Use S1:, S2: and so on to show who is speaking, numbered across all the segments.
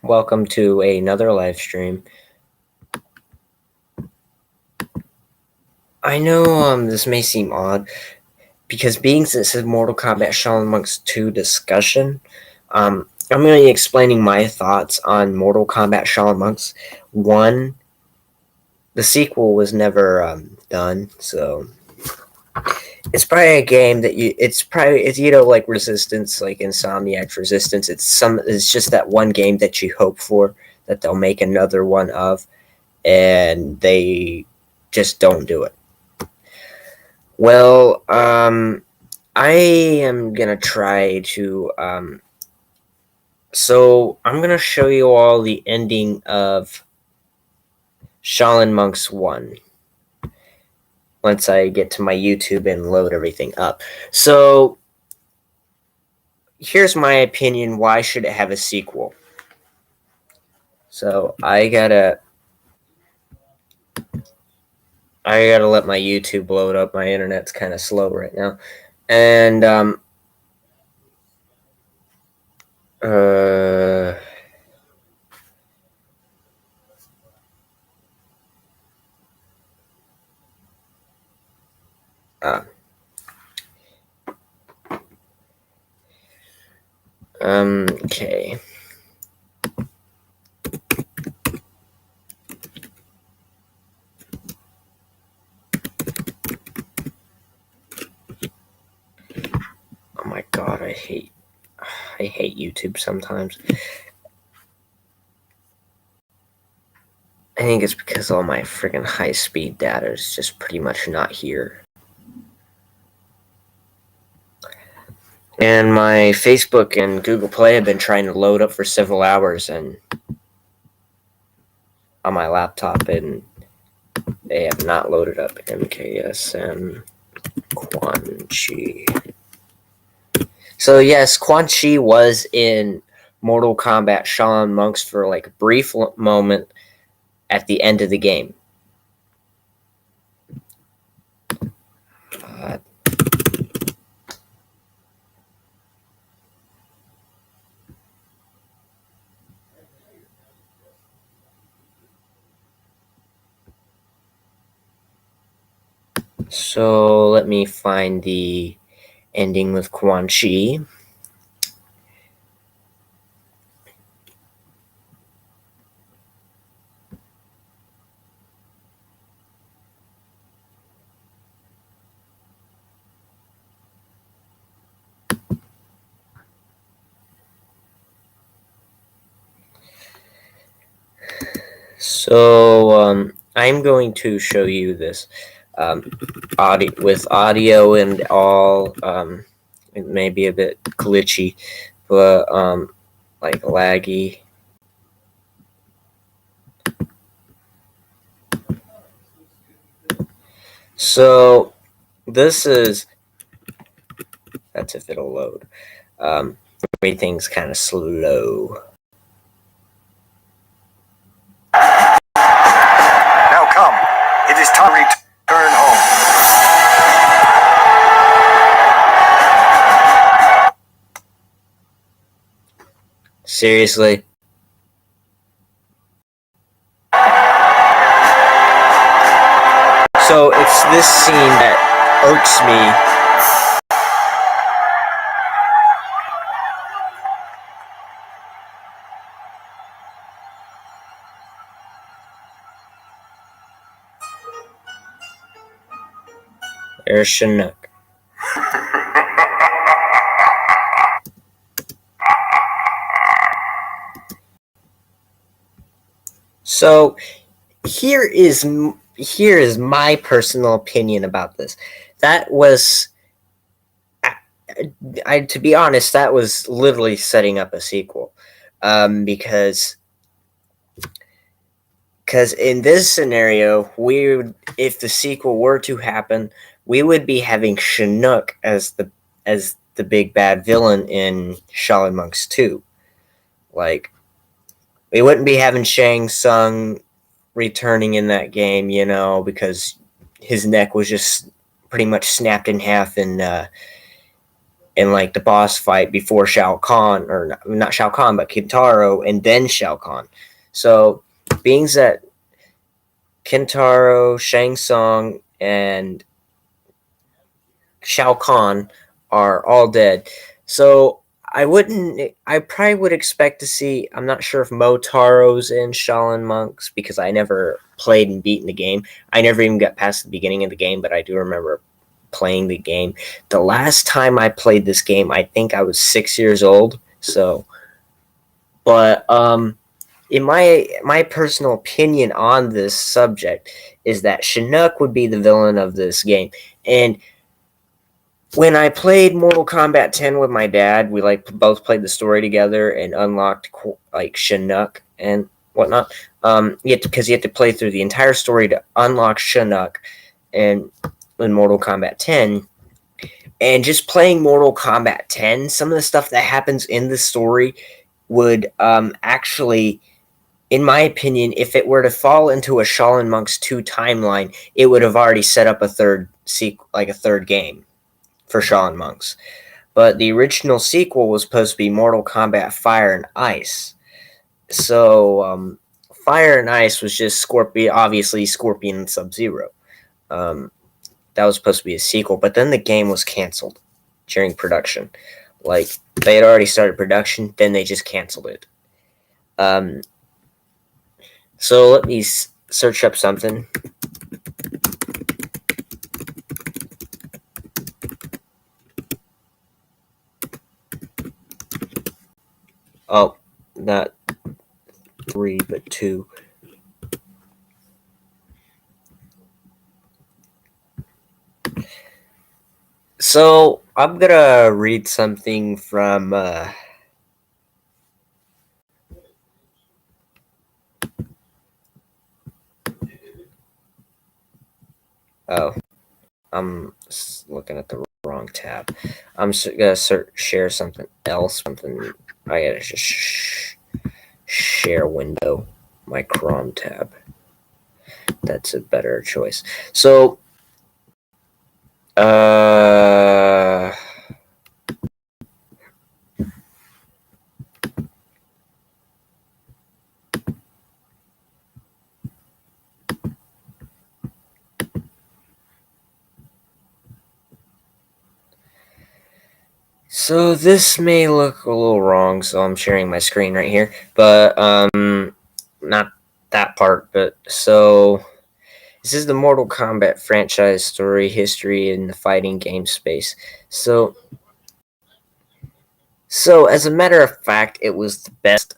S1: Welcome to another live stream. I know this may seem odd, because being this is Mortal Kombat Shaolin Monks 2 discussion, I'm going to be explaining my thoughts on Mortal Kombat Shaolin Monks 1. The sequel was never done, so it's probably a game that it's like Resistance, like Insomniac's Resistance. It's just that one game that you hope for that they'll make another one of, and they just don't do it. Well, I am gonna try to so I'm gonna show you all the ending of Shaolin Monks 1 once I get to my YouTube and load everything up. So here's my opinion. Why should it have a sequel? So I gotta let my YouTube load up. My internet's kind of slow right now, and okay. Oh my god, I hate YouTube sometimes. I think it's because all my freaking high-speed data is just pretty much not here. And my Facebook and Google Play have been trying to load up for several hours and on my laptop, and they have not loaded up. MKSM Quan Chi. So yes, Quan Chi was in Mortal Kombat Shaolin Monks for like a brief moment at the end of the game. So let me find the ending with Quan Chi. So I'm going to show you this audio and all. It may be a bit glitchy, but like laggy. So this is, that's if it'll load. Everything's kind of slow.
S2: Now come, it is time to return home.
S1: Seriously? So it's this scene that irks me. There's Chinook. So here is my personal opinion about this. That was, to be honest, that was literally setting up a sequel, because in this scenario, if the sequel were to happen, we would be having Chinook as the big bad villain in Shaolin Monks 2. Like, we wouldn't be having Shang Tsung returning in that game, because his neck was just pretty much snapped in half in in like the boss fight before Shao Kahn, or not Shao Kahn, but Kintaro, and then Shao Kahn. So, being that Kintaro, Shang Tsung, and Shao Kahn are all dead, so I probably would expect to see. I'm not sure if Motaro's in Shaolin Monks because I never played and beaten the game. I never even got past the beginning of the game, but I do remember playing the game. The last time I played this game, I think I was 6 years old. So, but in my personal opinion on this subject is that Chinook would be the villain of this game. And when I played Mortal Kombat 10 with my dad, we like both played the story together and unlocked like Chinook and whatnot. Because you have to play through the entire story to unlock Chinook, and in Mortal Kombat 10. And just playing Mortal Kombat 10, some of the stuff that happens in the story would actually, in my opinion, if it were to fall into a Shaolin Monks 2 timeline, it would have already set up a third game for Shaolin Monks. But the original sequel was supposed to be Mortal Kombat Fire and Ice. So Fire and Ice was just obviously Scorpion and Sub-Zero. That was supposed to be a sequel, but then the game was canceled during production. Like, they had already started production, then they just canceled it. So let me search up something. Oh, not 3, but 2. So I'm gonna read something from I'm looking at the wrong tab. I'm gonna share something else. Something I gotta just share window, my Chrome tab. That's a better choice. So, so this may look a little wrong, so I'm sharing my screen right here, but not that part. But so this is the Mortal Kombat franchise story history in the fighting game space. So as a matter of fact, it was the best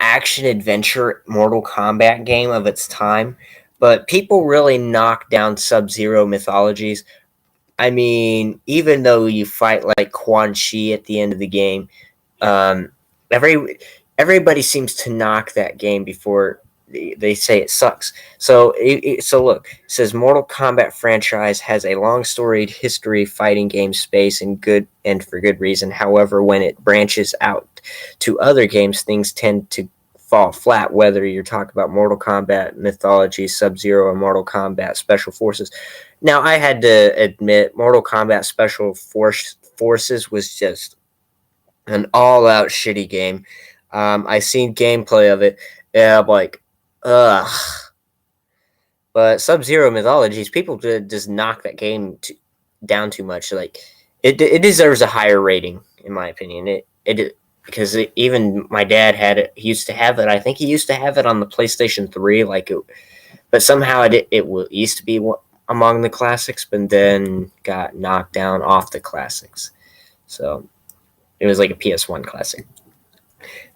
S1: action adventure Mortal Kombat game of its time. But people really knocked down Sub-Zero mythologies. I mean, even though you fight like Quan Chi at the end of the game, um, everybody seems to knock that game before they say it sucks. So look, it says Mortal Kombat franchise has a long storied history fighting game space and for good reason. However, when it branches out to other games, things tend to fall flat, whether you're talking about Mortal Kombat mythology, Sub-Zero, or Mortal Kombat Special Forces. Now, I had to admit, Mortal Kombat Special Forces was just an all-out shitty game. I seen gameplay of it, and I'm like, ugh. But Sub-Zero mythologies, people just knock that game down too much. Like, it deserves a higher rating, in my opinion. Because even my dad had it. He used to have it. I think he used to have it on the PlayStation 3. But somehow it used to be among the classics, but then got knocked down off the classics. So it was like a PS1 classic.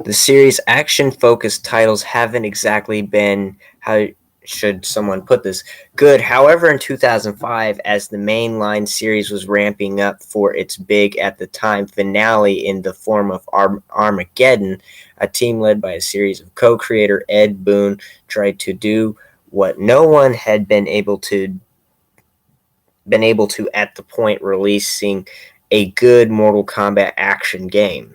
S1: The series' action-focused titles haven't exactly been, how should someone put this, good. However, in 2005, as the mainline series was ramping up for its big at the time finale in the form of Armageddon, a team led by a series of co-creator Ed Boon tried to do what no one had been able to at the point releasing a good Mortal Kombat action game.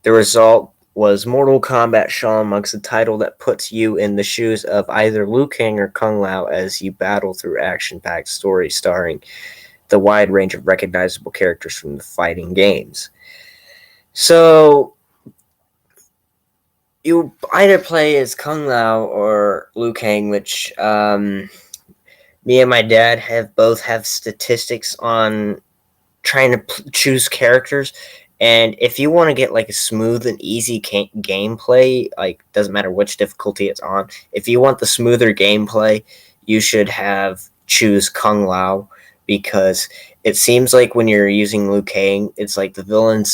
S1: The result was Mortal Kombat Shaolin Monks, a title that puts you in the shoes of either Liu Kang or Kung Lao as you battle through action-packed story starring the wide range of recognizable characters from the fighting games. So you either play as Kung Lao or Liu Kang, which me and my dad both have statistics on trying to choose characters. And if you want to get like a smooth and easy gameplay, like doesn't matter which difficulty it's on, if you want the smoother gameplay, you should choose Kung Lao, because it seems like when you're using Liu Kang, it's like the villains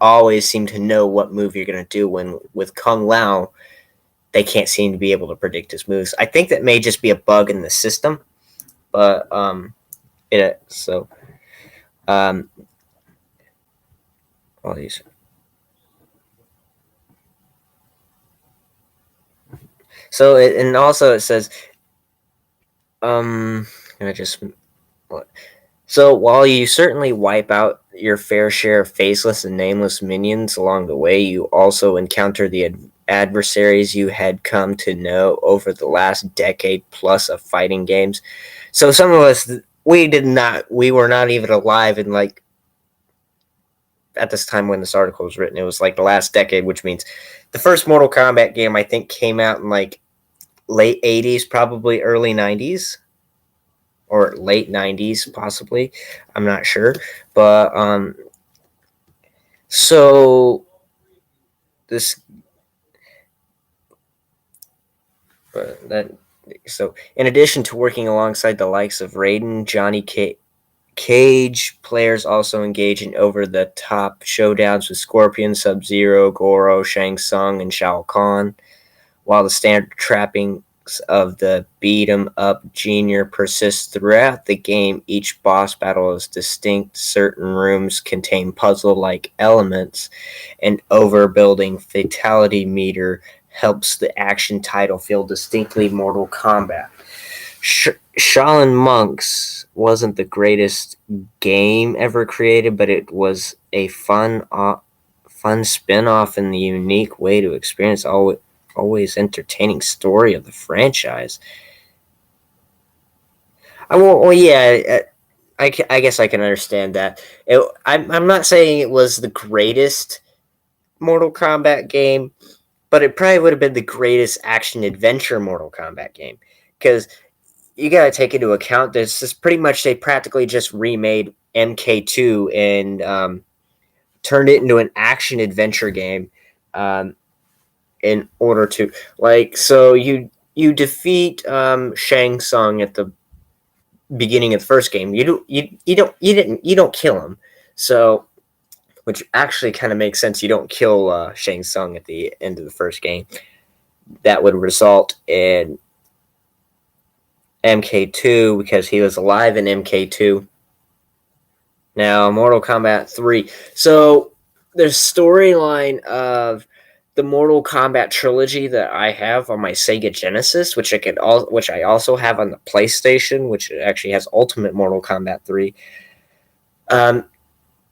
S1: always seem to know what move you're going to do, when with Kung Lao, they can't seem to be able to predict his moves. I think that may just be a bug in the system, but all these. So and also it says, I just what? So while you certainly wipe out your fair share of faceless and nameless minions along the way, you also encounter the adversaries you had come to know over the last decade plus of fighting games. So some of us, we were not even alive in like at this time when this article was written. It was like the last decade, which means the first Mortal Kombat game I think came out in like late 80s, probably early 90s, or late 90s possibly. I'm not sure. But so this that so in addition to working alongside the likes of Raiden, Johnny Cage, players also engage in over-the-top showdowns with Scorpion, Sub-Zero, Goro, Shang Tsung, and Shao Kahn, while the standard trappings of the beat-em-up genre persists throughout the game. Each boss battle is distinct. Certain rooms contain puzzle-like elements. An overbuilding fatality meter helps the action title feel distinctly Mortal Kombat. Shaolin Monks wasn't the greatest game ever created, but it was a fun spin-off in the unique way to experience always entertaining story of the franchise. Yeah, I guess I can understand that. I'm not saying it was the greatest Mortal Kombat game, but it probably would have been the greatest action adventure Mortal Kombat game, because you got to take into account this is pretty much they practically just remade MK2 and turned it into an action adventure game, in order to so you defeat Shang Tsung at the beginning of the first game. You don't kill him, so which actually kind of makes sense. You don't kill Shang Tsung at the end of the first game. That would result in MK2 because he was alive in MK2. Now, Mortal Kombat 3. So, the storyline of the Mortal Kombat trilogy that I have on my Sega Genesis, which I also have on the PlayStation, which actually has Ultimate Mortal Kombat 3.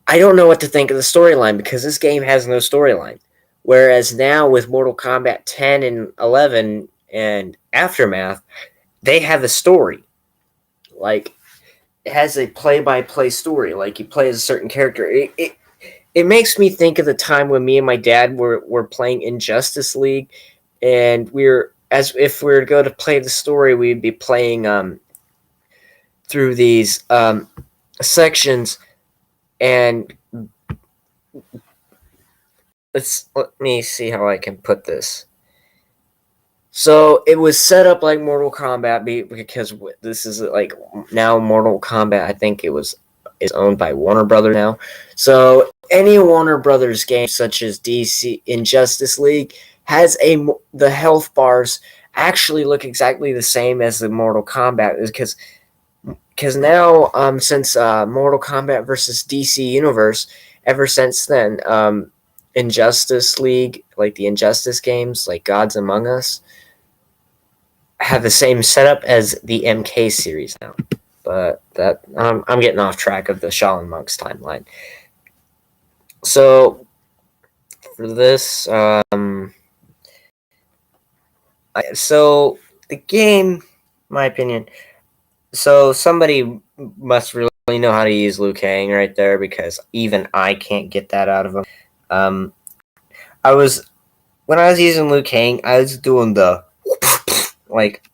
S1: I don't know what to think of the storyline because this game has no storyline. Whereas now with Mortal Kombat 10 and 11 and Aftermath, they have a story. Like, it has a play-by-play story. Like, you play as a certain character. It makes me think of the time when me and my dad were playing Injustice League, and as if we were to go to play the story, we'd be playing through these sections, and let me see how I can put this. So it was set up like Mortal Kombat because this is like now Mortal Kombat. I think is owned by Warner Brothers now. So any Warner Brothers game such as DC Injustice League has the health bars actually look exactly the same as the Mortal Kombat, because now since Mortal Kombat versus DC Universe, ever since then, Injustice League, like the Injustice games, like Gods Among Us, have the same setup as the MK series now. But that I'm getting off track of the Shaolin Monks timeline. So for this, so the game, my opinion. So somebody must really know how to use Liu Kang right there, because even I can't get that out of him. Um, I was when I was using Liu Kang, I was doing the like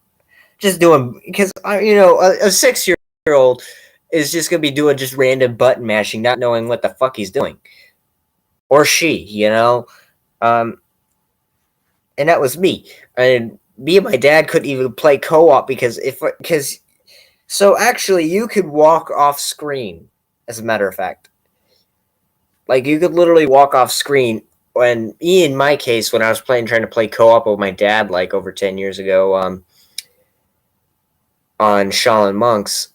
S1: just doing, because a 6-year old is just gonna be doing just random button mashing, not knowing what the fuck he's doing, or she. Um, and that was me. And me and my dad couldn't even play co-op because so actually you could walk off screen. As a matter of fact, like you could literally walk off screen. When me, in my case, when I was trying to play co-op with my dad, like over 10 years ago, on Shaolin Monks,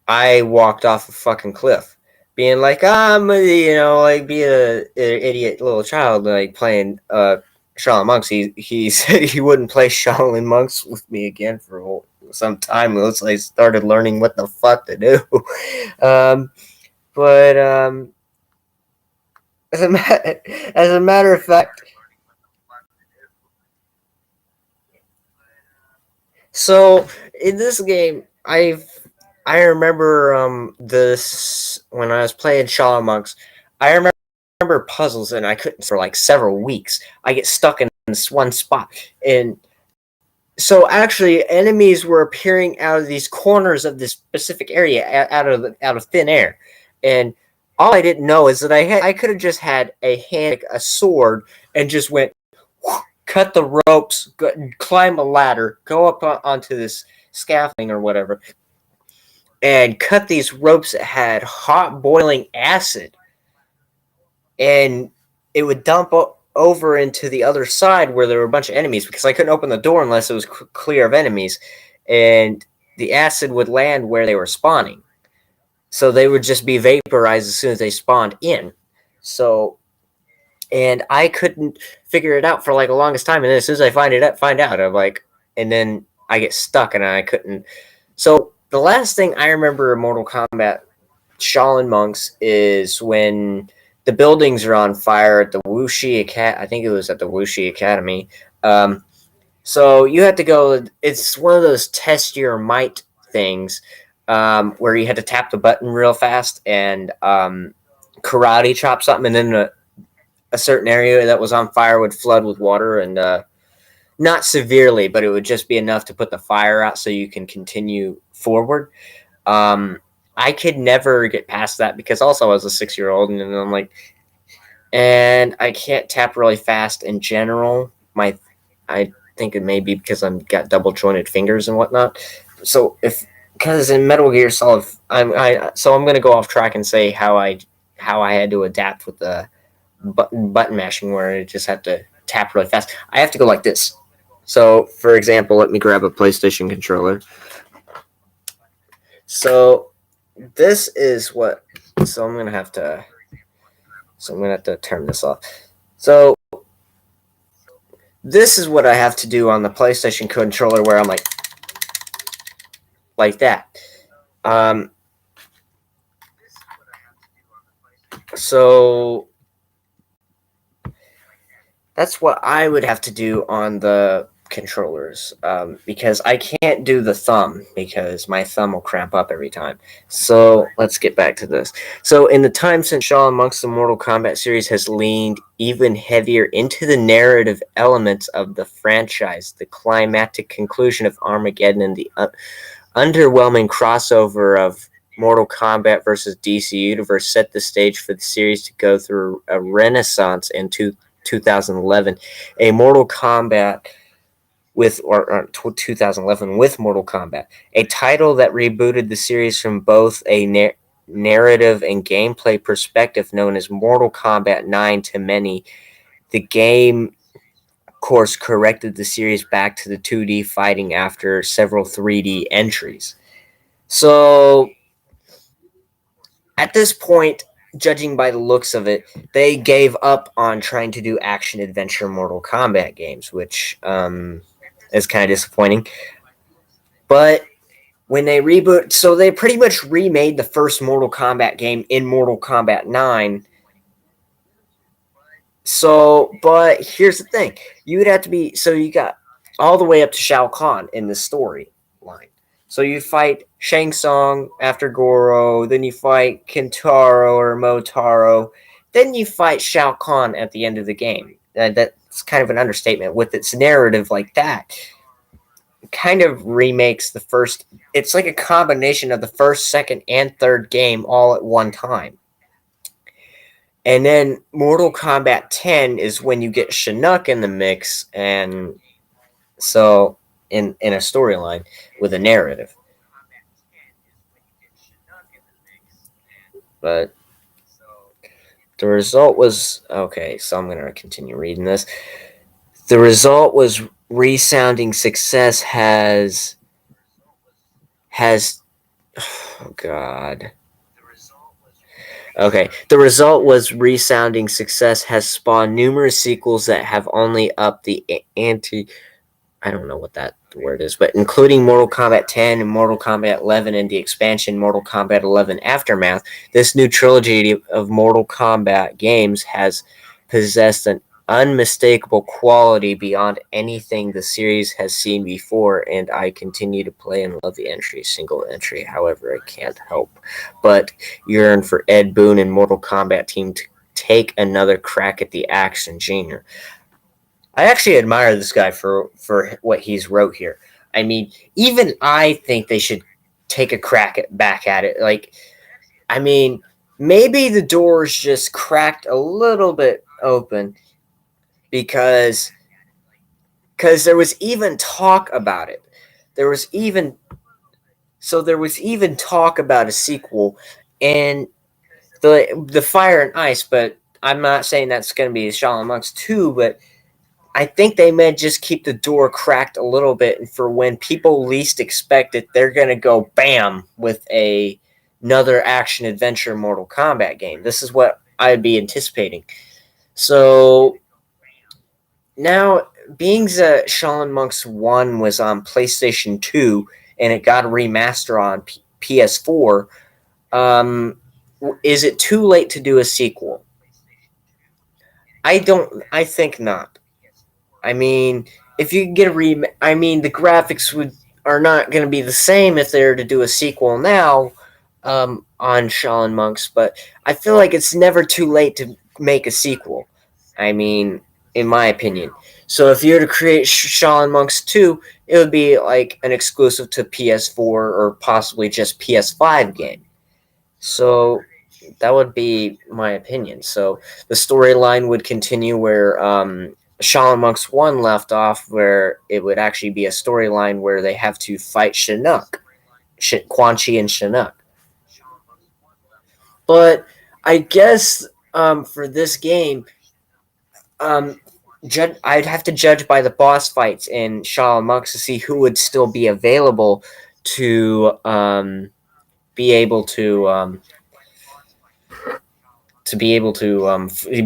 S1: I walked off a fucking cliff, being like, like being an idiot little child, like playing Shaolin Monks. He said he wouldn't play Shaolin Monks with me again for some time until I started learning what the fuck to do. um, but as as a matter of fact, so in this game, I remember this when I was playing Shaolin Monks. I remember puzzles, and I couldn't for like several weeks. I get stuck in this one spot, and so actually enemies were appearing out of these corners of this specific area, out of thin air, and all I didn't know is that I could have just had a sword, and just went cut the ropes, climb a ladder, go up onto this scaffolding or whatever, and cut these ropes that had hot boiling acid, and it would dump over into the other side where there were a bunch of enemies, because I couldn't open the door unless it was clear of enemies, and the acid would land where they were spawning, so they would just be vaporized as soon as they spawned in. So, and I couldn't figure it out for like the longest time, and then as soon as I find out, I'm like, and then I get stuck, and I couldn't. So the last thing I remember in Mortal Kombat Shaolin Monks is when the buildings are on fire at the Wuxi Academy. I think it was at the Wuxi Academy. So you had to go. It's one of those test your might things, where you had to tap the button real fast and karate chop something, and then a certain area that was on fire would flood with water, and not severely, but it would just be enough to put the fire out so you can continue forward. Um, I could never get past that, because also I was a 6-year old, and I'm like, and I can't tap really fast in general. I think it may be because I'm got double jointed fingers and whatnot. So because in Metal Gear Solid, I'm gonna go off track and say how I had to adapt with the button mashing, where I just have to tap really fast. I have to go like this. So, for example, let me grab a PlayStation controller. So, this is what. So I'm gonna have to. So I'm gonna have to turn this off. So this is what I have to do on the PlayStation controller, where I'm like that. Um, so that's what I would have to do on the controllers, because I can't do the thumb, because my thumb will cramp up every time. So let's get back to this. So in the time since Shaolin Monks, the Mortal Kombat series has leaned even heavier into the narrative elements of the franchise. The climactic conclusion of Armageddon and the underwhelming crossover of Mortal Kombat versus DC Universe set the stage for the series to go through a renaissance in 2011. A Mortal Kombat with, or 2011 with Mortal Kombat, a title that rebooted the series from both a narrative and gameplay perspective, known as Mortal Kombat 9 to many. The game course corrected the series back to the 2D fighting after several 3D entries. So at this point, judging by the looks of it, they gave up on trying to do action adventure Mortal Kombat games, which is kind of disappointing. But when they reboot, so they pretty much remade the first Mortal Kombat game in Mortal Kombat 9. So, but here's the thing. You would have to be, so you got all the way up to Shao Kahn in the story line. So you fight Shang Tsung after Goro, then you fight Kintaro or Motaro, then you fight Shao Kahn at the end of the game. That's kind of an understatement. With its narrative like that, it kind of remakes the first. It's like a combination of the first, second, and third game all at one time. And then Mortal Kombat 10 is when you get Shinnok in the mix, and so in a storyline with a narrative. But the result was okay, so I'm gonna continue reading this. The result was resounding success has oh god. Okay. The result was resounding success has spawned numerous sequels that have only upped the ante. I don't know what that word is, but including Mortal Kombat 10 and Mortal Kombat 11 and the expansion Mortal Kombat 11 Aftermath, this new trilogy of Mortal Kombat games has possessed an unmistakable quality beyond anything the series has seen before, and I continue to play and love the single entry. However, I can't help but yearn for Ed Boon and Mortal Kombat team to take another crack at the action genre. I actually admire this guy for what he's wrote here. I mean, even I think they should take a back at it. Like, I mean, maybe the door's just cracked a little bit open because there was even talk about it. There was even talk about a sequel and the Fire and Ice, but I'm not saying that's going to be Shaolin Monks 2, but I think they may just keep the door cracked a little bit, and for when people least expect it, they're gonna go bam with another action adventure Mortal Kombat game. This is what I'd be anticipating. So now, being that Shaolin Monks 1 was on PlayStation 2 and it got a remaster on PS4, is it too late to do a sequel? I think not. I mean, if you get I mean, the graphics are not going to be the same if they were to do a sequel now on Shaolin Monks, but I feel like it's never too late to make a sequel. I mean, in my opinion. So if you were to create Shaolin Monks 2, it would be like an exclusive to PS4 or possibly just PS5 game. So that would be my opinion. So the storyline would continue where Shaolin Monks 1 left off, where it would actually be a storyline where they have to fight Shinnok, Quan Chi and Shinnok. But I guess for this game, I'd have to judge by the boss fights in Shaolin Monks to see who would still be available to be able to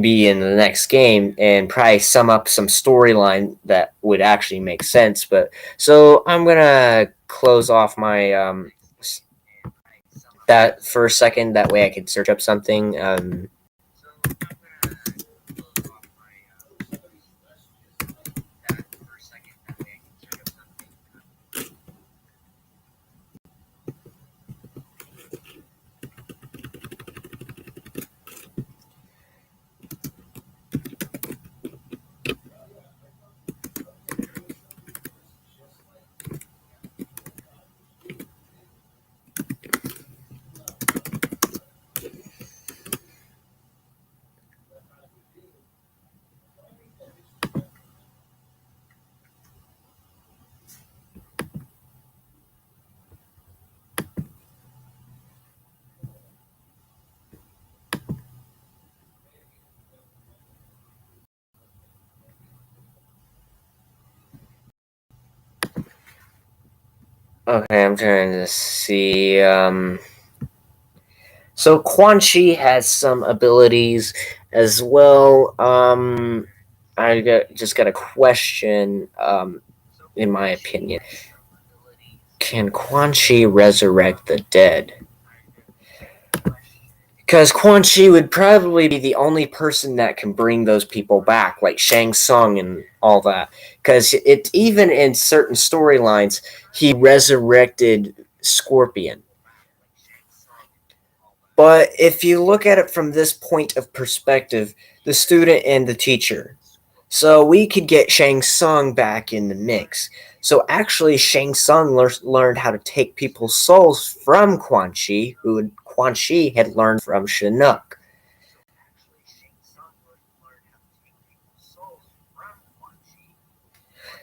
S1: be in the next game and probably sum up some storyline that would actually make sense. But so I'm gonna close off my that for a second. That way I can search up something. Okay, I'm trying to see. So Quan Chi has some abilities as well. Just got a question. In my opinion, can Quan Chi resurrect the dead? Because Quan Chi would probably be the only person that can bring those people back, like Shang Tsung and all that. Because it even in certain storylines, he resurrected Scorpion. But if you look at it from this point of perspective, the student and the teacher, so we could get Shang Tsung back in the mix. So actually, Shang Tsung learned how to take people's souls from Quan Chi, who Quan Chi had learned from Chinook.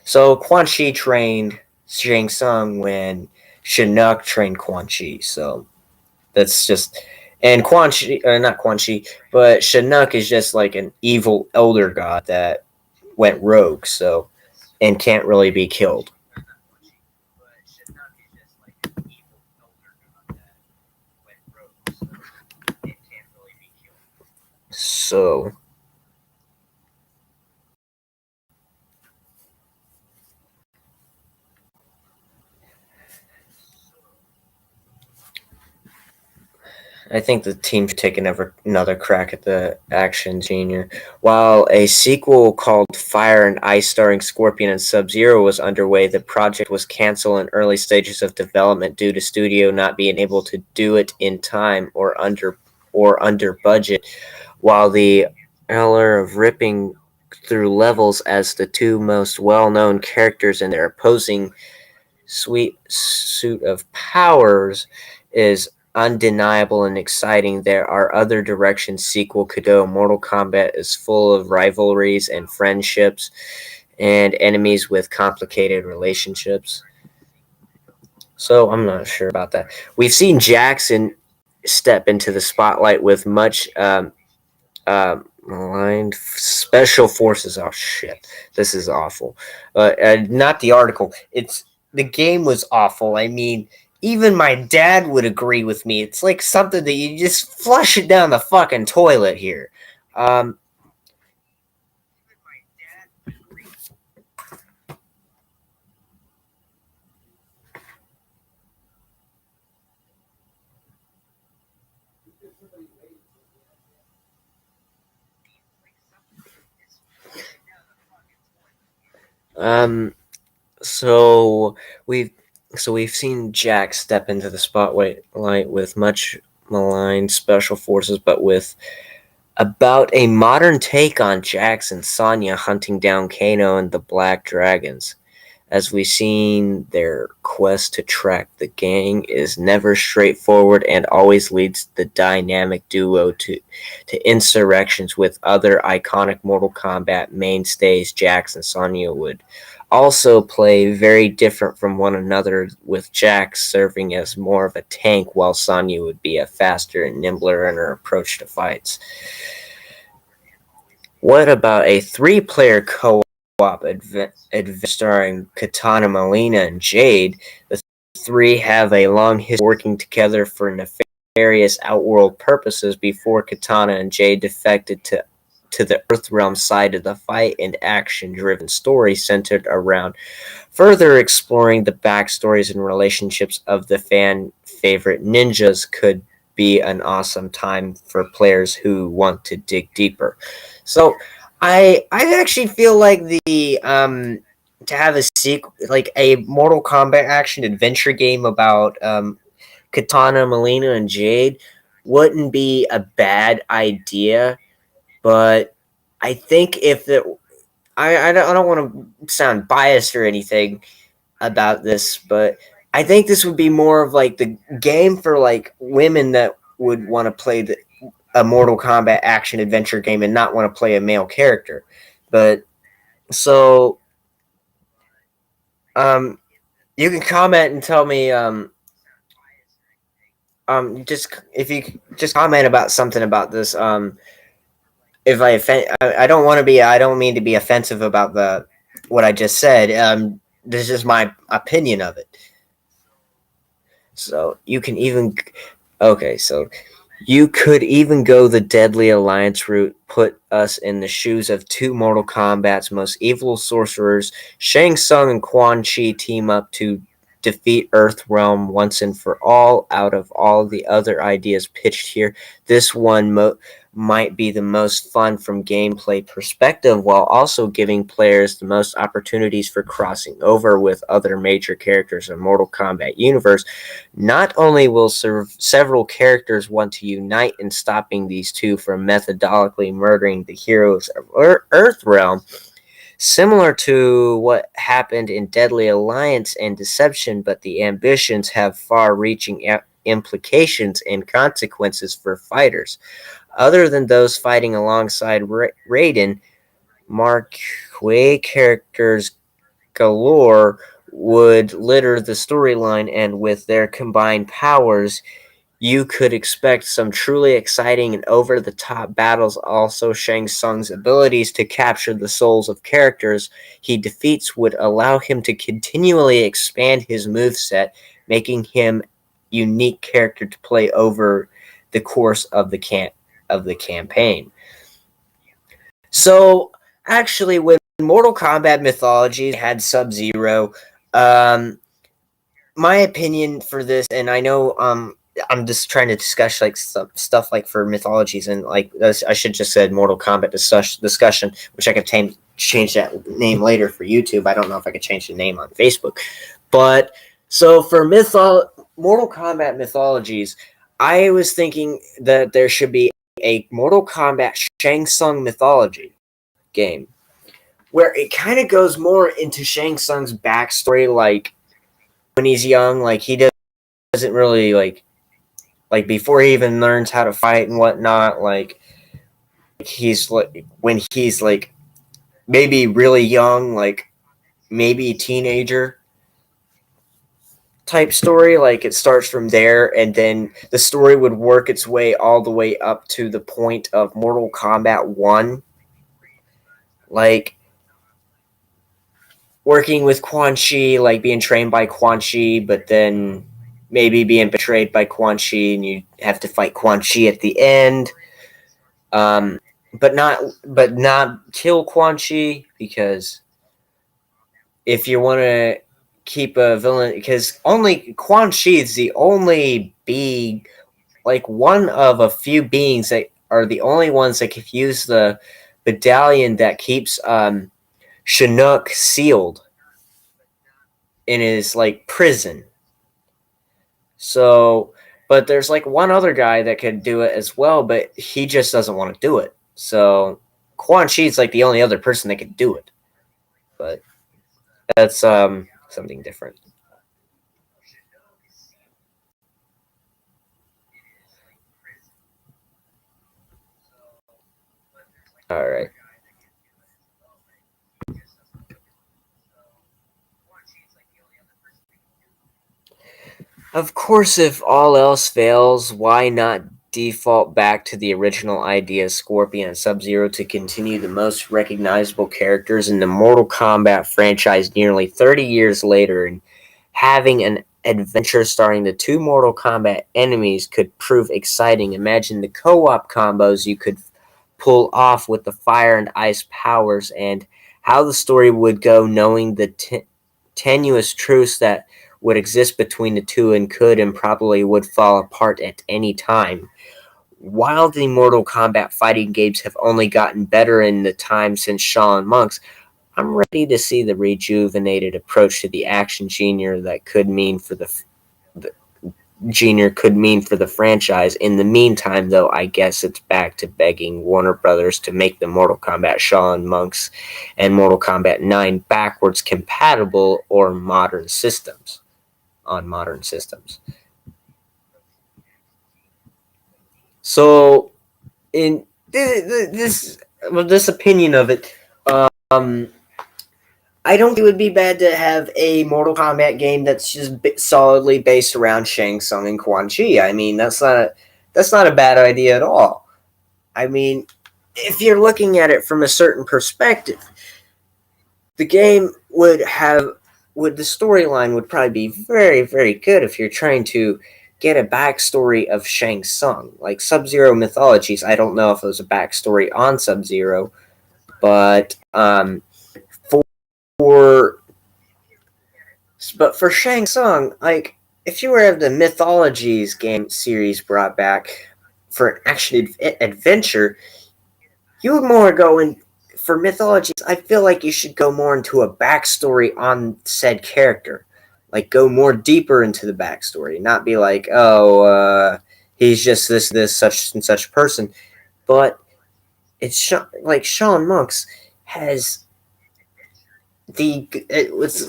S1: So Quan Chi trained Shang Tsung when Chinook trained Quan Chi. So that's just, and Quan Chi, not Quan Chi, but Chinook is just like an evil elder god that went rogue. So and can't really be killed. So I think the team should take another crack at the action genre. While a sequel called Fire and Ice starring Scorpion and Sub-Zero was underway, the project was canceled in early stages of development due to studio not being able to do it in time or under budget. While the allure of ripping through levels as the two most well-known characters in their opposing sweet suit of powers is undeniable and exciting, there are other directions sequel could go. Mortal Kombat is full of rivalries and friendships and enemies with complicated relationships. So I'm not sure about that. We've seen Jackson step into the spotlight with much maligned special forces. Oh shit, this is awful. Not the article. It's the game was awful. I mean, even my dad would agree with me. It's like something that you just flush it down the fucking toilet here. Um, um, so we've we've seen Jack step into the spotlight with much maligned special forces, but with about a modern take on Jax and Sonya hunting down Kano and the Black Dragons. As we've seen, their quest to track the gang is never straightforward and always leads the dynamic duo to insurrections with other iconic Mortal Kombat mainstays. Jax and Sonya would also play very different from one another, with Jax serving as more of a tank while Sonya would be a faster and nimbler in her approach to fights. What about a three-player co-op adventure starring Katana, Melina, and Jade? The three have a long history working together for nefarious outworld purposes before Katana and Jade defected to the Earthrealm side of the fight, and action-driven story centered around further exploring the backstories and relationships of the fan favorite ninjas could be an awesome time for players who want to dig deeper. So I actually feel like the to have a sequel, like a Mortal Kombat action adventure game about Katana, Melina, and Jade, wouldn't be a bad idea. But I think if the I don't want to sound biased or anything about this, but I think this would be more of like the game for like women that would want to play a Mortal Kombat action adventure game and not want to play a male character. But so um, you can comment and tell me just if you just comment about something about this if I don't want to be I don't mean to be offensive about the what I just said. This is my opinion of it. So you can even okay, so you could even go the Deadly Alliance route, put us in the shoes of two Mortal Kombat's most evil sorcerers. Shang Tsung and Quan Chi team up to defeat Earthrealm once and for all. Out of all the other ideas pitched here, this one might be the most fun from gameplay perspective, while also giving players the most opportunities for crossing over with other major characters in Mortal Kombat universe. Not only will several characters want to unite in stopping these two from methodically murdering the heroes of Earthrealm, similar to what happened in Deadly Alliance and Deception, but the ambitions have far-reaching implications and consequences for fighters. Other than those fighting alongside Raiden, Marquis characters galore would litter the storyline, and with their combined powers, you could expect some truly exciting and over-the-top battles. Also, Shang Tsung's abilities to capture the souls of characters he defeats would allow him to continually expand his moveset, making him a unique character to play over the course of the campaign. So, actually, when Mortal Kombat Mythology had Sub-Zero, my opinion for this, and I know I'm just trying to discuss like stuff like for mythologies, and like I should just said Mortal Kombat discussion, which I could change that name later for YouTube. I don't know if I could change the name on Facebook, but so for Mortal Kombat mythologies, I was thinking that there should be a Mortal Kombat Shang Tsung mythology game where it kind of goes more into Shang Tsung's backstory, like when he's young, like he doesn't really like before he even learns how to fight and whatnot, like he's like when he's like maybe really young, like maybe a teenager type story. Like it starts from there, and then the story would work its way all the way up to the point of Mortal Kombat 1, like working with Quan Chi, like being trained by Quan Chi, but then maybe being betrayed by Quan Chi, and you have to fight Quan Chi at the end. But not kill Quan Chi, because if you want to keep a villain, because only Quan Chi is the only being, like one of a few beings that are the only ones that can use the medallion that keeps Chinook sealed in his like prison. So, but there's like one other guy that could do it as well, but he just doesn't want to do it. So Quan Chi's like the only other person that could do it. But that's something different. All right. Of course, if all else fails, why not default back to the original idea of Scorpion and Sub-Zero to continue the most recognizable characters in the Mortal Kombat franchise nearly 30 years later, and having an adventure starring the two Mortal Kombat enemies could prove exciting. Imagine the co-op combos you could pull off with the fire and ice powers, and how the story would go, knowing the tenuous truce that would exist between the two and could and probably would fall apart at any time. While the Mortal Kombat fighting games have only gotten better in the time since Shaolin Monks, I'm ready to see the rejuvenated approach to the action genre that could mean for the franchise. In the meantime, though, I guess it's back to begging Warner Brothers to make the Mortal Kombat Shaolin Monks and Mortal Kombat 9 backwards compatible or modern systems. So, in this opinion of it, um, I don't think it would be bad to have a Mortal Kombat game that's just solidly based around Shang Tsung and Quan Chi. I mean, that's not a bad idea at all. I mean, if you're looking at it from a certain perspective, the game the storyline would probably be very, very good if you're trying to get a backstory of Shang Tsung. Like Sub-Zero mythologies, I don't know if there's a backstory on Sub-Zero, but for But for Shang Tsung, like, if you were to have the Mythologies game series brought back for an action adventure, you would more go in for Mythologies. I feel like you should go more into a backstory on said character, like go more deeper into the backstory, not be like, oh, he's just this such and such person. But it's like Shaolin Monks has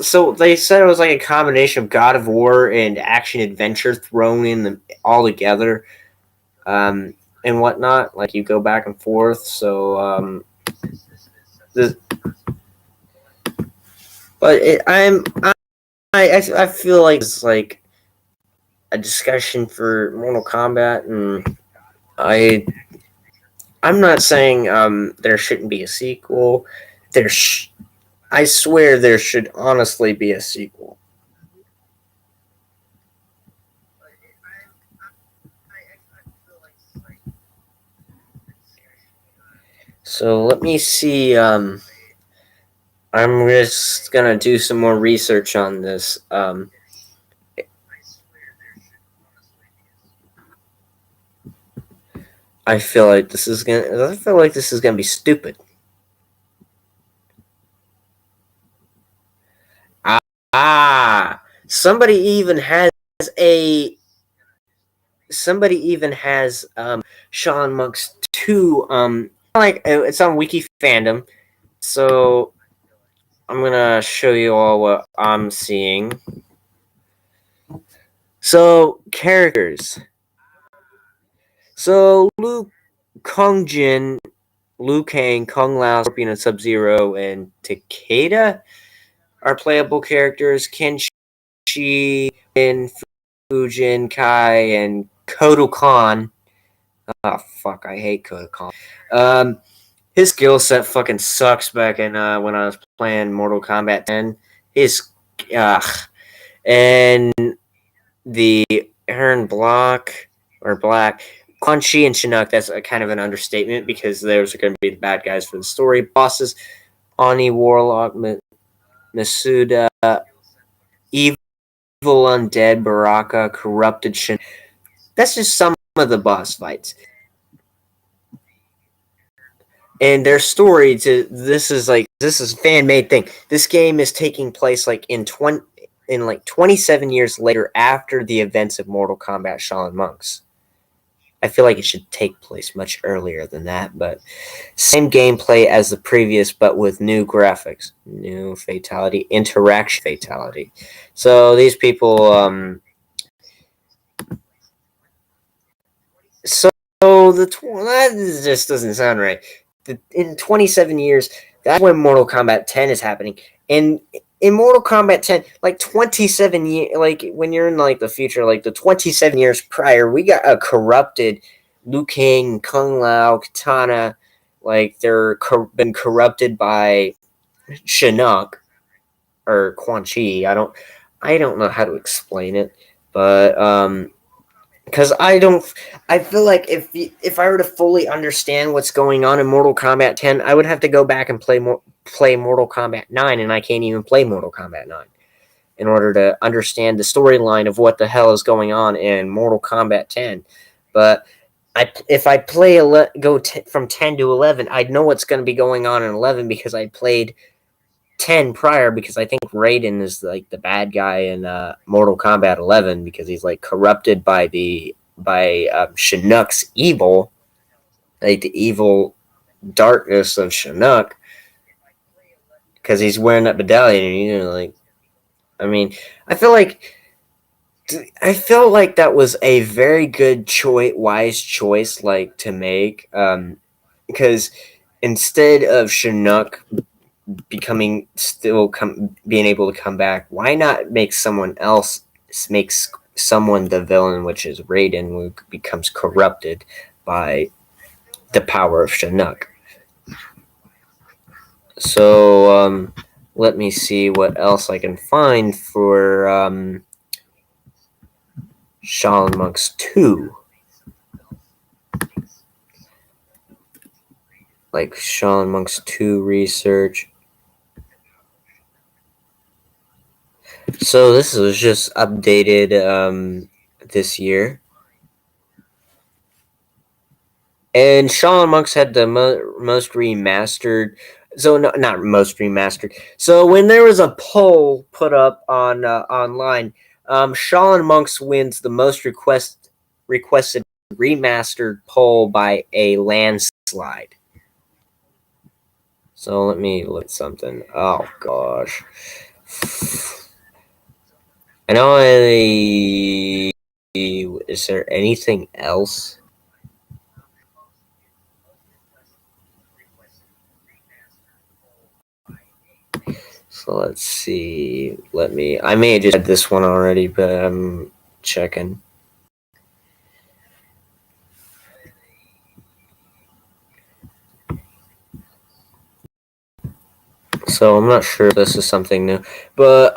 S1: so they said it was like a combination of God of War and action adventure thrown in all together, and whatnot. Like you go back and forth. So the but I feel like it's like a discussion for Mortal Kombat, and I'm not saying there shouldn't be a sequel. I swear there should honestly be a sequel. So let me see. I'm just gonna do some more research on this. I feel like this is gonna. I feel like this is gonna be stupid. Somebody even has a. Somebody even has Sean Monk's 2. Like it's on Wiki Fandom. So I'm gonna show you all what I'm seeing. So characters. So Kong Jin, Liu Kang, Kung Lao, Scorpion, and Sub Zero, and Takeda are playable characters. Kenshi, Fujin, Kai, and Kodo Khan. Oh fuck, I hate Kodo Khan. His skill set fucking sucks back in when I was playing Mortal Kombat 10. His and the Aaron Block or Black, Quan Chi and Chinook, that's a kind of an understatement because those are going to be the bad guys for the story. Bosses, Ani Warlock, Masuda, Evil Undead, Baraka, Corrupted Shin. That's just some of the boss fights. And their story to this is a fan made thing. This game is taking place like in 27 years later after the events of Mortal Kombat Shaolin Monks. I feel like it should take place much earlier than that, but same gameplay as the previous, but with new graphics, new fatality, interaction fatality. So these people, so that just doesn't sound right. In 27 years, that's when Mortal Kombat 10 is happening, and in Mortal Kombat 10, like 27 years, like when you're in like the future, like the 27 years prior, we got a corrupted Liu Kang, Kung Lao, Katana, like they're been corrupted by Shinnok or Quan Chi. I don't know how to explain it, but because I feel like if I were to fully understand what's going on in Mortal Kombat 10, I would have to go back and play Mortal Kombat 9, and I can't even play Mortal Kombat 9 in order to understand the storyline of what the hell is going on in Mortal Kombat 10. But if I play from 10 to 11, I'd know what's going to be going on in 11 because I played 10 prior, because I think Raiden is like the bad guy in Mortal Kombat 11 because he's like corrupted by Shinnok's evil, like the evil darkness of Shinnok, because he's wearing that medallion, and like, I mean, I feel like I felt like that was a very good wise choice, like to make, because instead of Shinnok being able to come back, why not make someone else makes someone the villain, which is Raiden, who becomes corrupted by the power of Shinnok. So let me see what else I can find for Shaolin Monks 2. Like Shaolin Monks 2 research. So this was just updated this year. And Shaolin Monks had the most remastered. So not most remastered. So when there was a poll put up on online, Shaolin Monks wins the most requested remastered poll by a landslide. So let me look at something. Oh gosh. I know. Is there anything else? So let's see. I may have just had this one already, but I'm checking. So I'm not sure if this is something new, but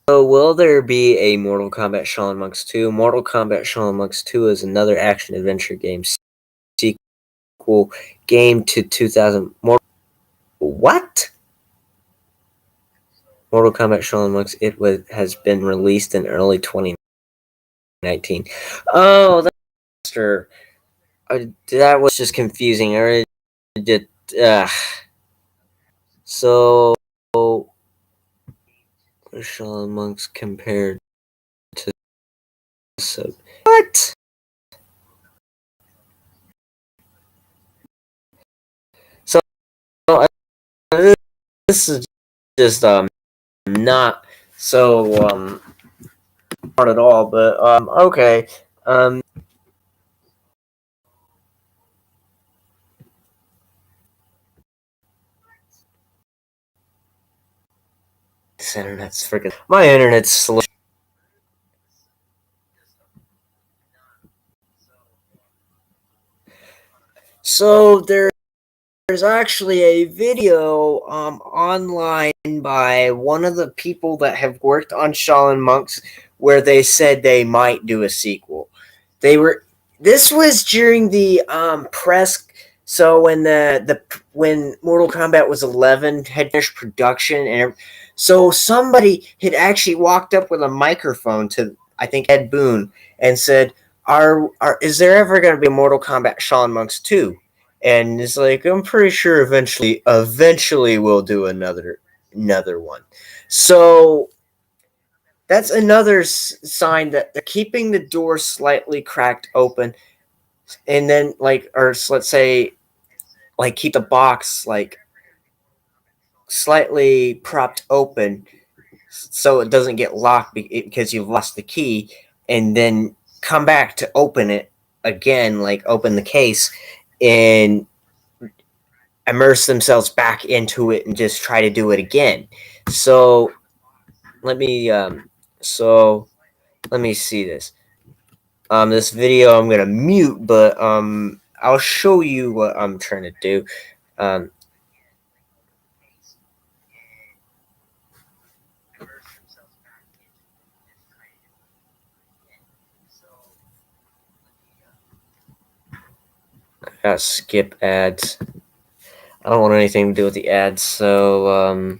S1: so will there be a Mortal Kombat Shaolin Monks 2? Mortal Kombat Shaolin Monks 2 is another action adventure game sequel game to 2000. What? Mortal Kombat Shaolin Monks. Has been released in early 2019. Oh, that's that was just confusing. I did. So Shaolin Monks compared to what? So this is just not so hard at all, but okay. This internet's freaking. My internet's slow. So there's actually a video online by one of the people that have worked on Shaolin Monks where they said they might do a sequel. They were this was during the press. So when Mortal Kombat was 11 had finished production, and so somebody had actually walked up with a microphone to, I think, Ed Boon, and said, "Are is there ever going to be a Mortal Kombat Shaolin Monks 2?" And it's like, I'm pretty sure eventually we'll do another one. So that's another sign that they're keeping the door slightly cracked open, and then or let's say, keep the box slightly propped open so it doesn't get locked because you've lost the key, and then come back to open it again, like open the case and immerse themselves back into it and just try to do it again. So let me so let me see this. This video I'm gonna mute, but I'll show you what I'm trying to do. Um, I gotta skip ads. I don't want anything to do with the ads, so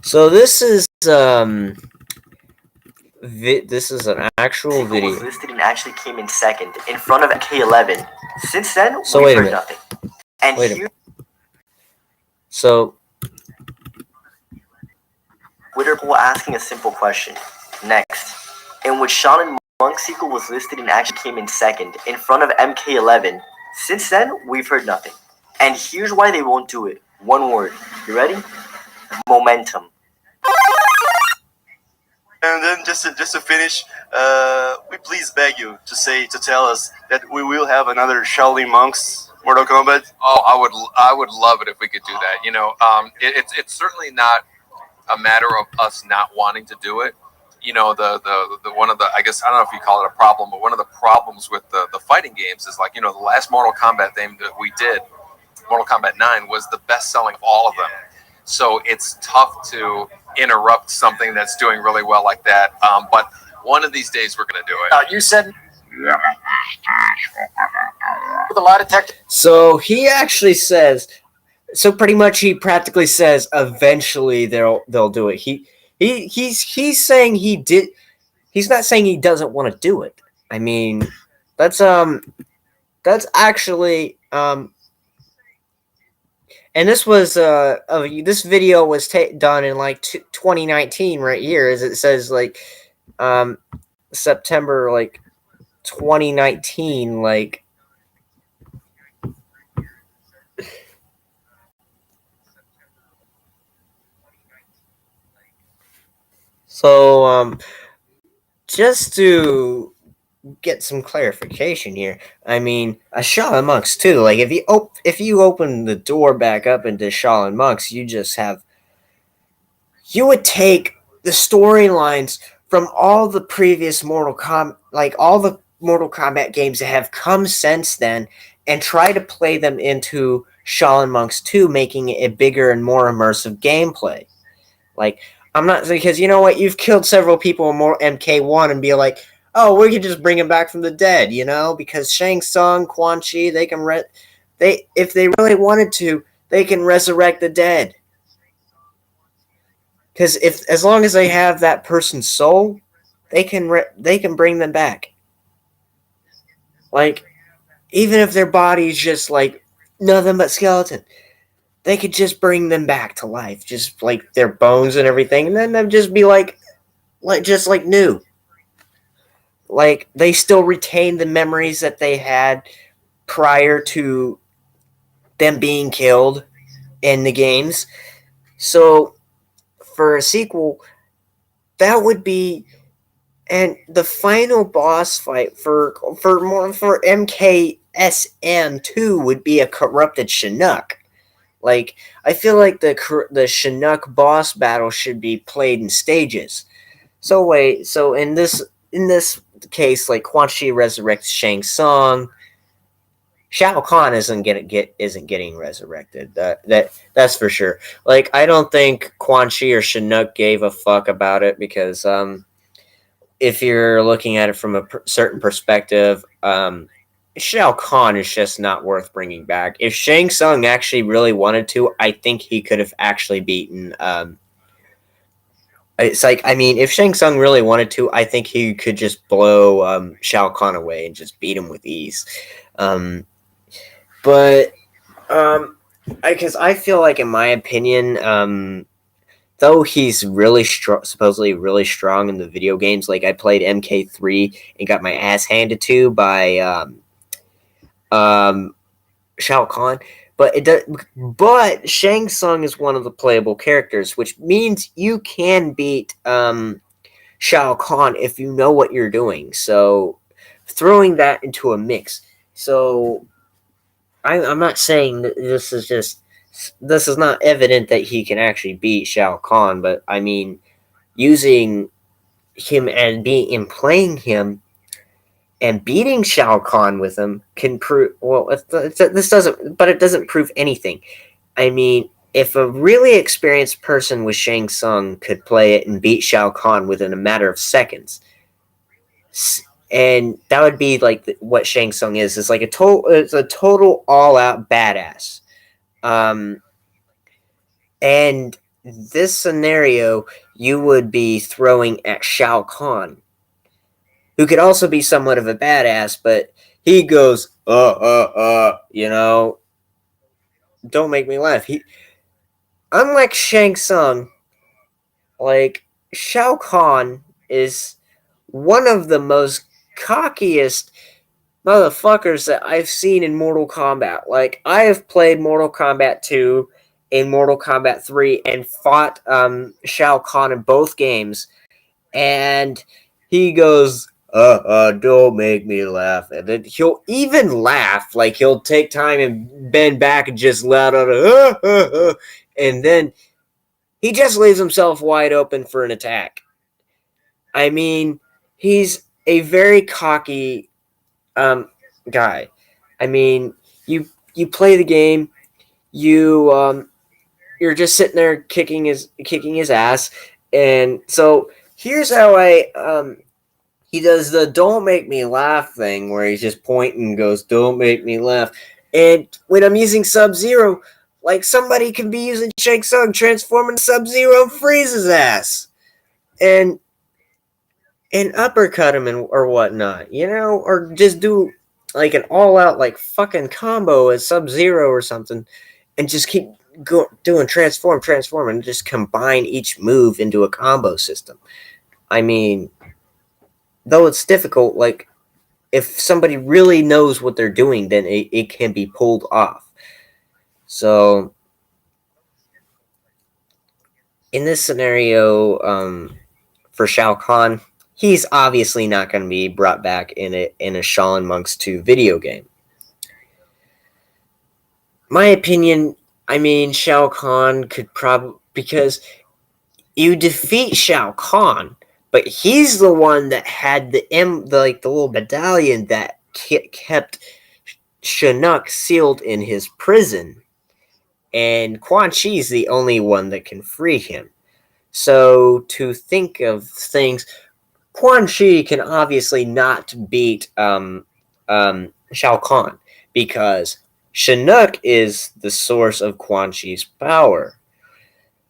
S1: so this is this is an actual video.
S3: Was listed and actually came in second in front of MK11. Since then,
S1: So
S3: we've heard nothing. And
S1: wait a minute. So
S3: Twitter will asking a simple question. Next, in which Shaolin Monk sequel was listed and actually came in second in front of MK11. Since then, we've heard nothing. And here's why they won't do it. One word. You ready? Momentum.
S2: And then just to finish, we please beg you to tell us that we will have another Shaolin Monks Mortal Kombat.
S4: Oh, I would love it if we could do that. You know, it's certainly not a matter of us not wanting to do it. You know, the one of the, I guess, I don't know if you call it a problem, but one of the problems with the fighting games is, like, you know, the last Mortal Kombat game that we did, Mortal Kombat 9 was the best selling of all of them. So it's tough to interrupt something that's doing really well like that. But one of these days we're going to do it.
S5: You said with a lie detector.
S1: So he actually says, so pretty much he practically says eventually they'll do it. He's saying he did. He's not saying he doesn't want to do it. I mean, that's actually and this was this video was done in like 2019 right here, as it says like September like 2019 like. So just to get some clarification here, I mean, a Shaolin Monks too. Like if you open the door back up into Shaolin Monks, you would take the storylines from all the previous all the Mortal Kombat games that have come since then, and try to play them into Shaolin Monks 2, making it a bigger and more immersive gameplay. Like, I'm not, because you know what, you've killed several people in more MK1 and be like, oh, we could just bring him back from the dead, you know, because Shang Tsung, Quan Chi, they can if they really wanted to, they can resurrect the dead. Because as long as they have that person's soul, they can bring them back. Like, even if their body's just like nothing but skeleton, they could just bring them back to life, just like their bones and everything, and then they'd just be like new. Like, they still retain the memories that they had prior to them being killed in the games. So for a sequel, that would be, and the final boss fight for MKSM 2 would be a corrupted Chinook. Like, I feel like the Chinook boss battle should be played in stages. So in this case, like, Quan Chi resurrects Shang Tsung. Shao Kahn isn't getting resurrected. That's for sure. Like, I don't think Quan Chi or Chinook gave a fuck about it, because if you're looking at it from a certain perspective, Shao Kahn is just not worth bringing back. If Shang Tsung actually really wanted to, I think he could have actually beaten. It's like, I mean, if Shang Tsung really wanted to, I think he could just blow Shao Kahn away and just beat him with ease. But because I feel like, in my opinion, though he's really supposedly really strong in the video games, like I played MK3 and got my ass handed to by Shao Kahn, but Shang Tsung is one of the playable characters, which means you can beat Shao Kahn if you know what you're doing. So throwing that into a mix. So I'm not saying that this is not evident that he can actually beat Shao Kahn, but I mean, using him and playing him and beating Shao Kahn with him can prove, well, this doesn't prove anything. I mean, if a really experienced person with Shang Tsung could play it and beat Shao Kahn within a matter of seconds, and that would be like what Shang Tsung is. It's like it's a total all-out badass. And this scenario, you would be throwing at Shao Kahn, who could also be somewhat of a badass, but he goes, you know, don't make me laugh. Unlike Shang Tsung, like, Shao Kahn is one of the most cockiest motherfuckers that I've seen in Mortal Kombat. Like, I have played Mortal Kombat 2 and Mortal Kombat 3 and fought Shao Kahn in both games, and he goes, don't make me laugh. And then he'll even laugh, like, he'll take time and bend back and just let out and then he just leaves himself wide open for an attack. I mean, he's a very cocky guy. I mean, you play the game, you're just sitting there kicking his ass, and so here's how he does the "don't make me laugh" thing, where he's just pointing and goes, "Don't make me laugh." And when I'm using Sub-Zero, like somebody can be using Shang Tsung, transforming Sub-Zero, and freeze his ass, and uppercut him or whatnot, or just do like an all-out like fucking combo as Sub-Zero or something, and just keep doing transform, and just combine each move into a combo system. I mean, though it's difficult, like if somebody really knows what they're doing, then it can be pulled off. So in this scenario, for Shao Kahn, he's obviously not going to be brought back in a Shaolin Monks 2 video game. My opinion, I mean, Shao Kahn could probably, because you defeat Shao Kahn, but he's the one that had the little medallion that kept Shinnok sealed in his prison, and Quan Chi's the only one that can free him. So to think of things, Quan Chi can obviously not beat Shao Kahn, because Shinnok is the source of Quan Chi's power.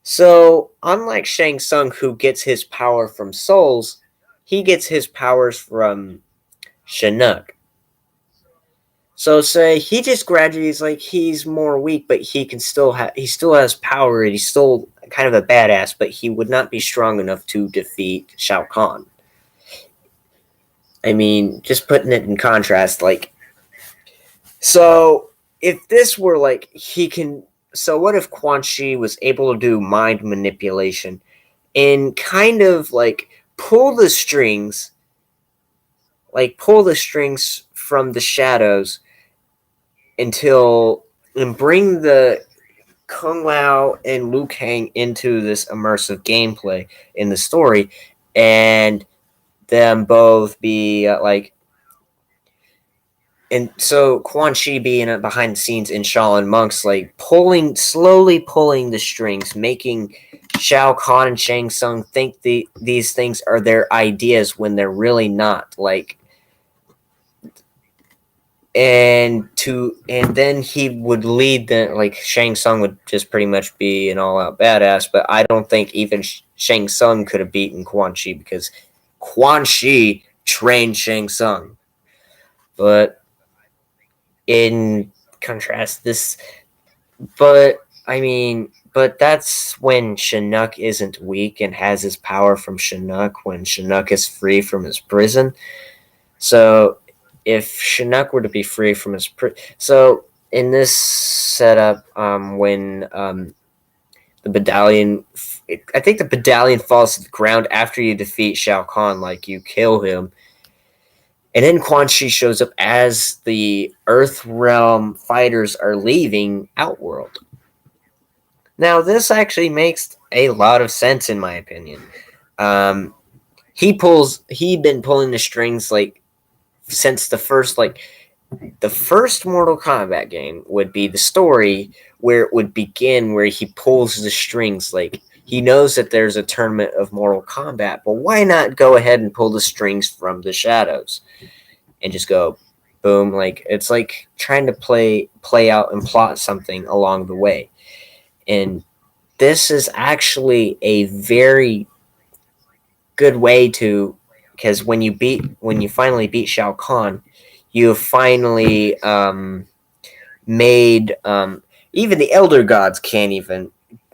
S1: So, unlike Shang Tsung, who gets his power from souls, he gets his powers from Shinnok. So, say he just graduates, like he's more weak, but he still has power, and he's still kind of a badass, but he would not be strong enough to defeat Shao Kahn. I mean, just putting it in contrast, like, so if this were like so what if Quan Chi was able to do mind manipulation and kind of like pull the strings from the shadows and bring the Kung Lao and Liu Kang into this immersive gameplay in the story, and them both be and so Quan Chi being behind the scenes in Shaolin Monks, like slowly pulling the strings, making Shao Kahn and Shang Tsung think these things are their ideas when they're really not. And then he would lead them. Like Shang Tsung would just pretty much be an all-out badass, but I don't think even Shang Tsung could have beaten Quan Chi, because Quan Chi trained Shang Tsung. But in contrast, but that's when Shinnok isn't weak and has his power from Shinnok, when Shinnok is free from his prison. So if Shinnok were to be free from his so in this setup, when the medallion, I think the medallion falls to the ground after you defeat Shao Kahn, like you kill him. And then Quan Chi shows up as the Earth Realm fighters are leaving Outworld. Now, this actually makes a lot of sense in my opinion. He'd been pulling the strings like since the first Mortal Kombat game would be the story where it would begin, where he pulls the strings. Like, he knows that there's a tournament of Mortal Kombat, but why not go ahead and pull the strings from the shadows and just go boom? Like, it's like trying to play out and plot something along the way. And this is actually a very good way to, because when you finally beat Shao Kahn, you have finally made even the Elder Gods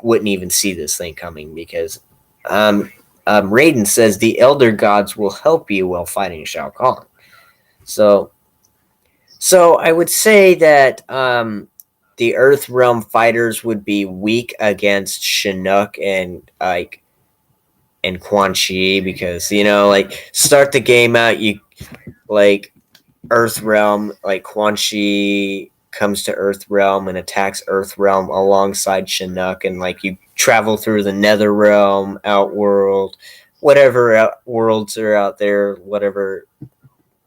S1: wouldn't even see this thing coming, because Raiden says the Elder Gods will help you while fighting Shao Kahn. So I would say that the Earth Realm fighters would be weak against Shinnok and Quan Chi, because start the game out, you Earth Realm, Quan Chi comes to Earth Realm and attacks Earth Realm alongside Shinnok, and you travel through the Nether Realm, Outworld, whatever worlds are out there, whatever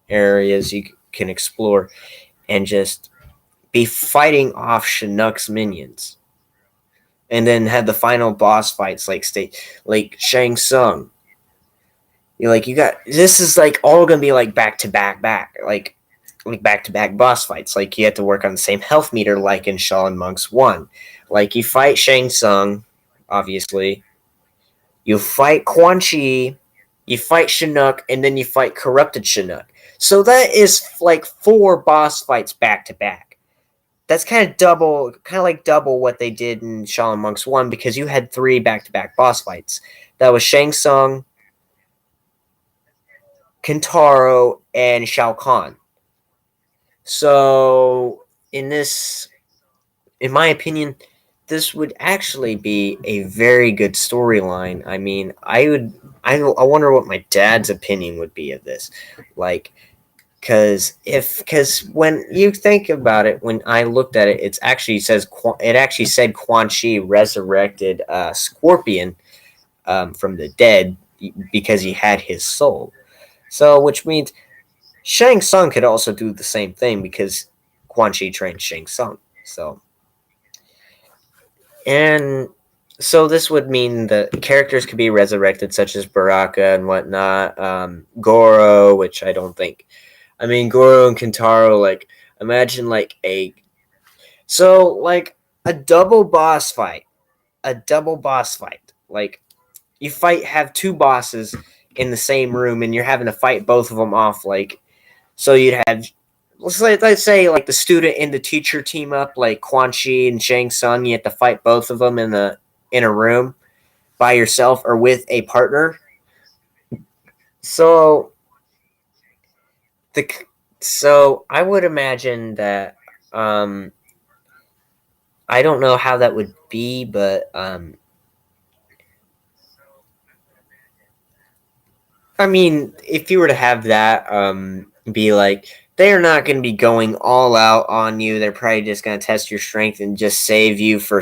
S1: areas you can explore, and just be fighting off Chinook's minions, and then have the final boss fights like Shang Tsung. You got this is like all gonna be like back to back like back to back boss fights. Like you have to work on the same health meter like in Shaolin Monks 1. Like you fight Shang Tsung, obviously. You fight Quan Chi, you fight Chinook, and then you fight Corrupted Chinook. So that is like 4 boss fights back to back. That's kind of like double what they did in Shaolin Monks 1 because you had 3 back to back boss fights. That was Shang Tsung, Kintaro, and Shao Kahn. So, in my opinion, this would actually be a very good storyline. I mean, I wonder what my dad's opinion would be of this. Like, because when you think about it, when I looked at it, it actually said Quan Chi resurrected Scorpion from the dead because he had his soul. So, which means Shang Tsung could also do the same thing because Quan Chi trained Shang Tsung. And so this would mean that characters could be resurrected, such as Baraka and whatnot. Goro, which I don't think. I mean, Goro and Kintaro, like, imagine like a double boss fight. A double boss fight. Like, have 2 bosses in the same room and you're having to fight both of them off, like, so you'd have, let's say like the student and the teacher team up, like Quan Chi and Shang Tsung. You have to fight both of them in a room by yourself or with a partner. So I would imagine that I don't know how that would be, but I mean, if you were to have that be like, they're not going to be going all out on you. They're probably just going to test your strength and just save you for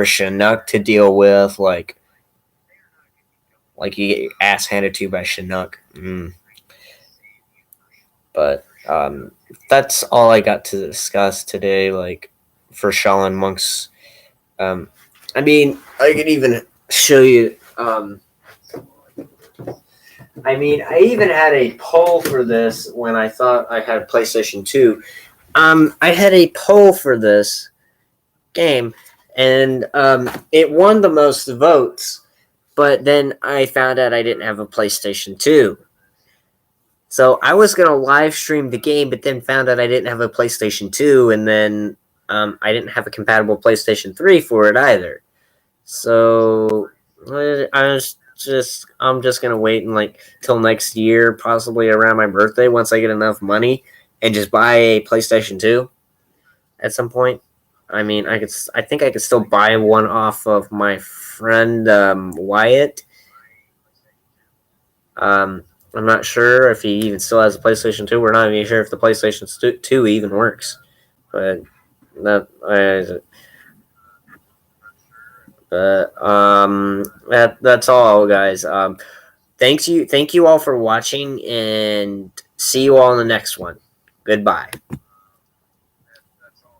S1: Chinook to deal with. Like you get your ass handed to you by Chinook. But that's all I got to discuss today. Like for Shaolin Monks. I mean, I could even show you. I mean, I even had a poll for this when I thought I had a PlayStation 2. I had a poll for this game, and it won the most votes, but then I found out I didn't have a PlayStation 2. So I was going to live stream the game, but then found out I didn't have a PlayStation 2, and then I didn't have a compatible PlayStation 3 for it either. So I'm just gonna wait and like till next year, possibly around my birthday, once I get enough money, and just buy a PlayStation 2 at some point. I mean, I think I could still buy one off of my friend Wyatt. I'm not sure if he even still has a PlayStation 2. We're not even sure if the PlayStation 2 even works, but that's all, guys. Thank you all for watching, and see you all in the next one. Goodbye.